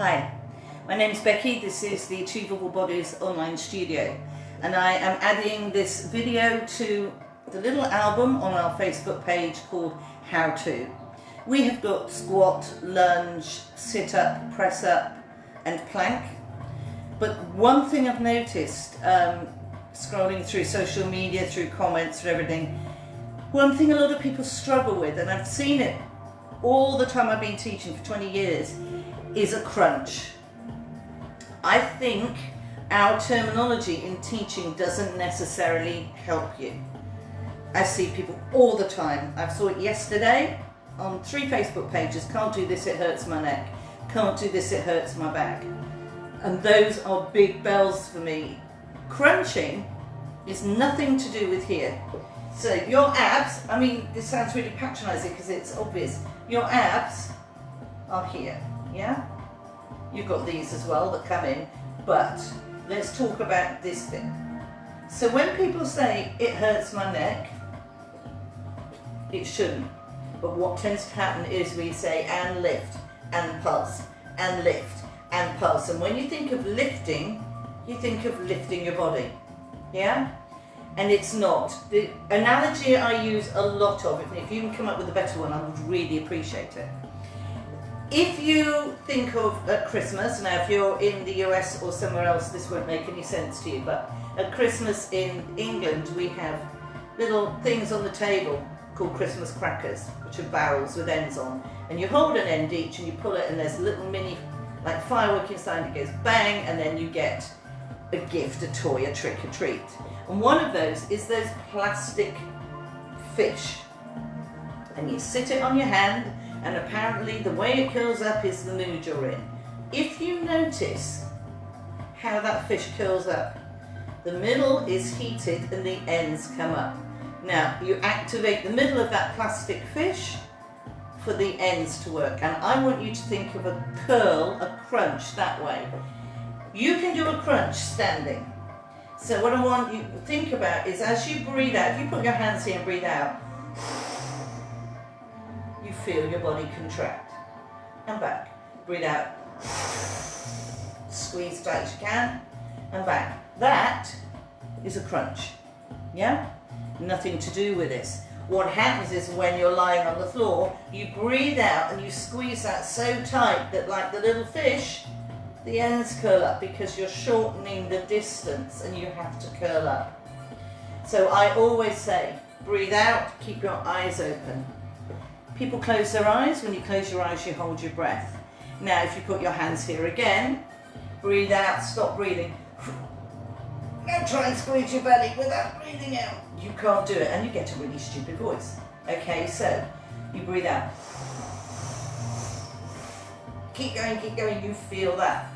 Hi, my name is Becky. This is the Achievable Bodies online studio, and I am adding this video to the little album on our Facebook page called How To. We have got squat, lunge, sit up, press up and plank. But one thing I've noticed, scrolling through social media, through comments, through everything, one thing a lot of people struggle with, and I've seen it all the time I've been teaching for 20 years, is a crunch. I think our terminology in teaching doesn't necessarily help you. I see people all the time. I saw it yesterday on 3 Facebook pages. Can't do this, it hurts my neck. Can't do this, it hurts my back. And those are big bells for me. Crunching is nothing to do with here. So your abs, I mean, this sounds really patronizing because it's obvious. Your abs are here, yeah? You've got these as well that come in, but let's talk about this bit. So when people say it hurts my neck, it shouldn't. But what tends to happen is we say and lift, and pulse, and lift, and pulse. And when you think of lifting, you think of lifting your body, yeah? And it's not. The analogy I use a lot of, if you can come up with a better one, I would really appreciate it. If you think of at Christmas, now if you're in the US or somewhere else, this won't make any sense to you, but at Christmas in England, we have little things on the table called Christmas crackers, which are barrels with ends on. And you hold an end each and you pull it, and there's a little mini, like firework inside, it goes bang, and then you get a gift, a toy, a trick, a treat. And one of those is those plastic fish. And you sit it on your hand, and apparently the way it curls up is the mood you're in. If you notice how that fish curls up, the middle is heated and the ends come up. Now, you activate the middle of that plastic fish for the ends to work. And I want you to think of a curl, a crunch that way. You can do a crunch standing. So what I want you to think about is as you breathe out, if you put your hands here and breathe out, you feel your body contract. And back. Breathe out. Squeeze tight as you can. And back. That is a crunch. Yeah? Nothing to do with this. What happens is when you're lying on the floor, you breathe out and you squeeze that so tight that, like the little fish, the ends curl up because you're shortening the distance and you have to curl up. So I always say, breathe out, keep your eyes open. People close their eyes. When you close your eyes, you hold your breath. Now, if you put your hands here again, breathe out, stop breathing. Now try and squeeze your belly without breathing out. You can't do it, and you get a really stupid voice. Okay, so you breathe out. Keep going, you feel that.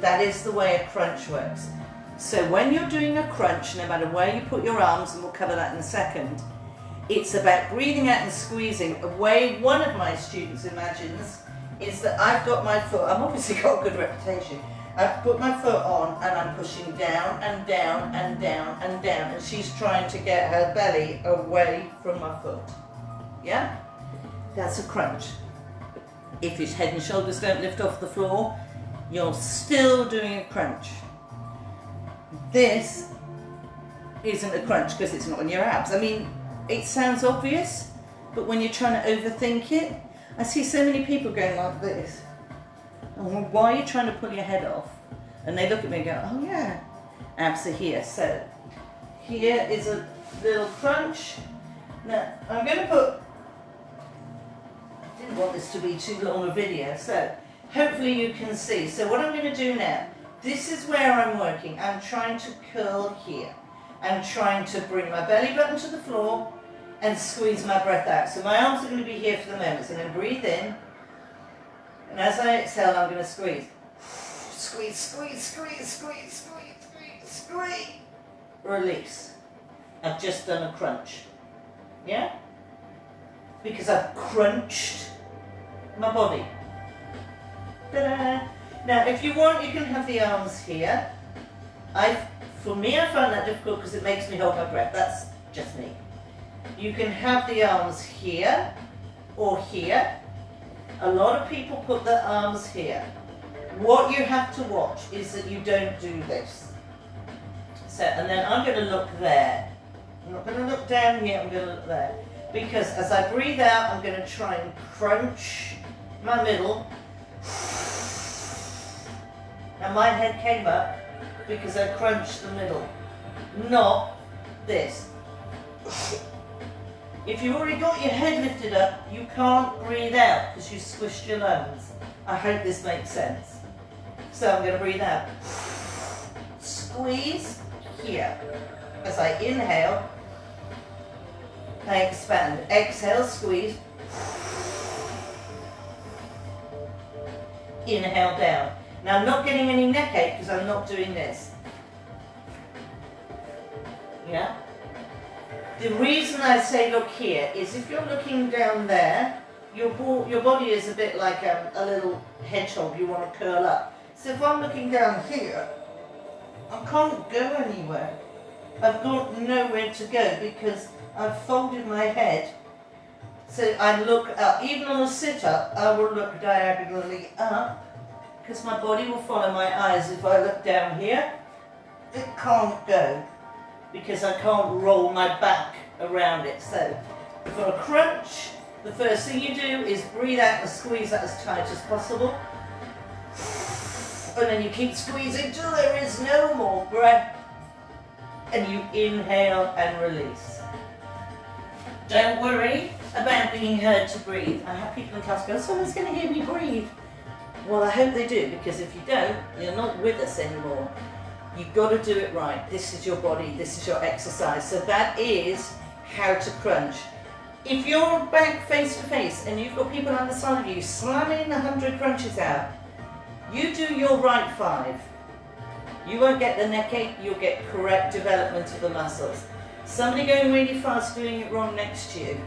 That is the way a crunch works. So when you're doing a crunch, no matter where you put your arms, and we'll cover that in a second, it's about breathing out and squeezing. A way one of my students imagines is that I've got my foot, I've obviously got a good reputation, I've put my foot on and I'm pushing down and down and down and down, and she's trying to get her belly away from my foot. Yeah? That's a crunch. If your head and shoulders don't lift off the floor, you're still doing a crunch. This isn't a crunch because it's not in your abs. I mean, it sounds obvious, but when you're trying to overthink it, I see so many people going like this. And why are you trying to pull your head off? And they look at me and go, oh yeah, abs are here. So here is a little crunch. Now, I'm going to put, I didn't want this to be too long a video, so hopefully you can see. So what I'm going to do now, this is where I'm working. I'm trying to curl here. I'm trying to bring my belly button to the floor and squeeze my breath out. So my arms are going to be here for the moment. So I'm going to breathe in. And as I exhale, I'm going to squeeze. Squeeze, squeeze, squeeze, squeeze, squeeze, squeeze, squeeze. Release. I've just done a crunch. Yeah? Because I've crunched my body. Ta-da! Now, if you want, you can have the arms here. For me, I find that difficult because it makes me hold my breath. That's just me. You can have the arms here or here. A lot of people put their arms here. What you have to watch is that you don't do this. So, and then I'm going to look there. I'm not going to look down here, I'm going to look there. Because as I breathe out, I'm going to try and crunch my middle. Now my head came up because I crunched the middle, not this. If you've already got your head lifted up, you can't breathe out because you squished your lungs. I hope this makes sense. So I'm going to breathe out. Squeeze here. As I inhale, I expand. Exhale, squeeze. Inhale down. Now I'm not getting any neck ache because I'm not doing this. Yeah? The reason I say look here is if you're looking down there, your body is a bit like a little hedgehog, you want to curl up. So if I'm looking down here, I can't go anywhere. I've got nowhere to go because I've folded my head. So I look up, even on a sit-up, I will look diagonally up because my body will follow my eyes. If I look down here, it can't go because I can't roll my back around it. So for a crunch, the first thing you do is breathe out and squeeze that as tight as possible. And then you keep squeezing till there is no more breath. And you inhale and release. Don't worry about being heard to breathe. I have people in class go, someone's going to hear me breathe. Well, I hope they do, because if you don't, you're not with us anymore. You've got to do it right. This is your body, this is your exercise. So that is how to crunch. If you're back face to face and you've got people on the side of you slamming 100 crunches out, you do your right 5. You won't get the neck ache, you'll get correct development of the muscles. Somebody going really fast doing it wrong next to you,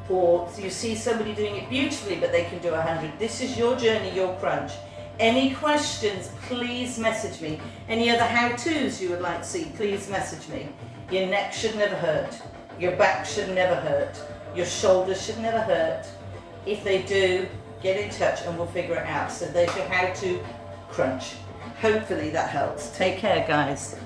or you see somebody doing it beautifully but they can do 100. This is your journey, your crunch. Any questions, please message me. Any other how-tos you would like to see, please message me. Your neck should never hurt. Your back should never hurt. Your shoulders should never hurt. If they do, get in touch and we'll figure it out. So there's your how-to crunch. Hopefully that helps. Take care, guys.